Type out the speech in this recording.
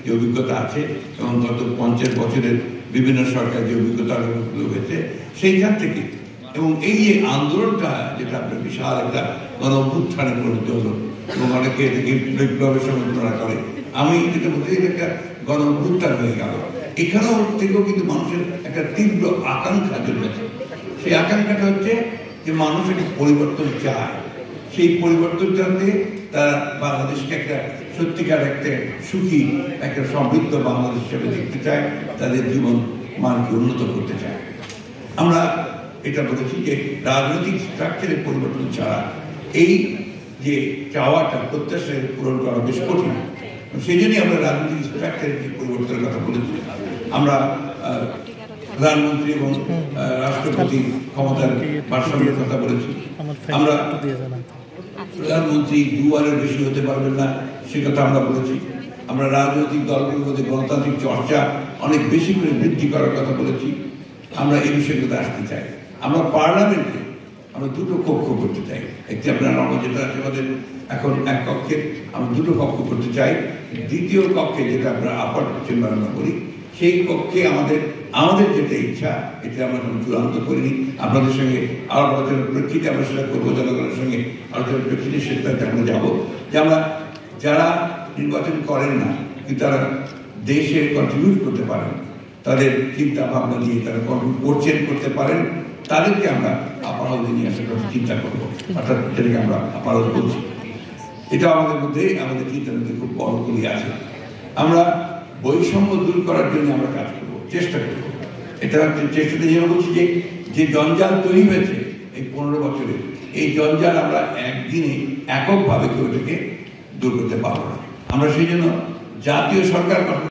যে অভিজ্ঞতা আছে এবং গত 50 বছরের বিভিন্ন সরকার যে অভিজ্ঞতা হয়েছে সেইখান থেকে, এবং এই যে আন্দোলনটা যেটা আপনার বিশাল একটা গণ অভ্যুত্থানে পরিণত হলো এবং অনেকে এটাকে বিপ্লবের সঙ্গে তুলনা করে, আমি যেটা বলছি এটা একটা গণ অভ্যুত্থান হয়ে গেল। এখানেও থেকেও কিন্তু মানুষের একটা তীব্র আকাঙ্ক্ষা জন্মেছে। সেই আকাঙ্ক্ষাটা হচ্ছে যে মানুষ একটা পরিবর্তন চায়, সেই পরিবর্তনটাতে তারা বাংলাদেশকে একটা সত্যিকার একটা সুখী একটা সমৃদ্ধ বাংলাদেশ হিসেবে দেখতে চায়, তাদের জীবন মানকে উন্নত করতে চায়। আমরা এটা বলেছি যে রাজনৈতিক স্ট্রাকচারের পরিবর্তন ছাড়া এই যে চাওয়াটা প্রত্যাশা পূরণ করা বেশ কঠিন। সেই জন্যই আমরা রাজনৈতিক স্ট্রাকচারের যে পরিবর্তনের কথা বলেছি। আমরা প্রধানমন্ত্রী এবং রাষ্ট্রপতি ক্ষমতার ভারসাম্যের কথা বলেছি। আমরা প্রধানমন্ত্রী দুবারের বেশি হতে পারবেন না সে কথা আমরা বলেছি। আমরা রাজনৈতিক দলগুলোর মধ্যে গণতান্ত্রিক চর্চা অনেক বেশি করে বৃদ্ধি করার কথা বলেছি। আমরা এই বিষয়গুলোতে আসতে চাই। আমরা পার্লামেন্টে আমরা দুটো কক্ষ করতে চাই। একটি আপনার যেটা আছে আমাদের এখন এক কক্ষে, আমরা দুটো কক্ষ করতে চাই। দ্বিতীয় কক্ষে যেটা আমরা আপার চেম্বার আমরা করি, সেই কক্ষে আমাদের যেটা ইচ্ছা এটা আমরা এখন চূড়ান্ত করিনি। আপনাদের সঙ্গে আলোচনার প্রেক্ষিতে আমরা সেটা করবো, জনগণের সঙ্গে আলোচনার প্রেক্ষিতে সেটাতে আমরা যাবো যে আমরা যারা নির্বাচন করেন না কিন্তু তারা দেশে কন্ট্রিবিউট করতে পারেন, তাদের চিন্তা ভাবনা দিয়ে তারা কন্ট্রিবিউট করতে পারেন, তাদেরকে আমরা আপার হাউসে নিয়ে আসার কথা চিন্তা করবো। অর্থাৎ যেটাকে আমরা আপার হাউস বলছি, এটা আমাদের মধ্যে আমাদের চিন্তার মধ্যে খুব বড় করে আছে। আমরা বৈষম্য দূর করার জন্য আমরা কাজ করবো, চেষ্টা করবো। এটা হচ্ছে চেষ্টাতে যেন বলছি যে জঞ্জাল তৈরি হয়েছে এই 15 বছরে, এই জঞ্জাল আমরা একদিনে এককভাবে কেউ এটাকে দূর করতে পারবো না। আমরা সেই জন্য জাতীয় সরকার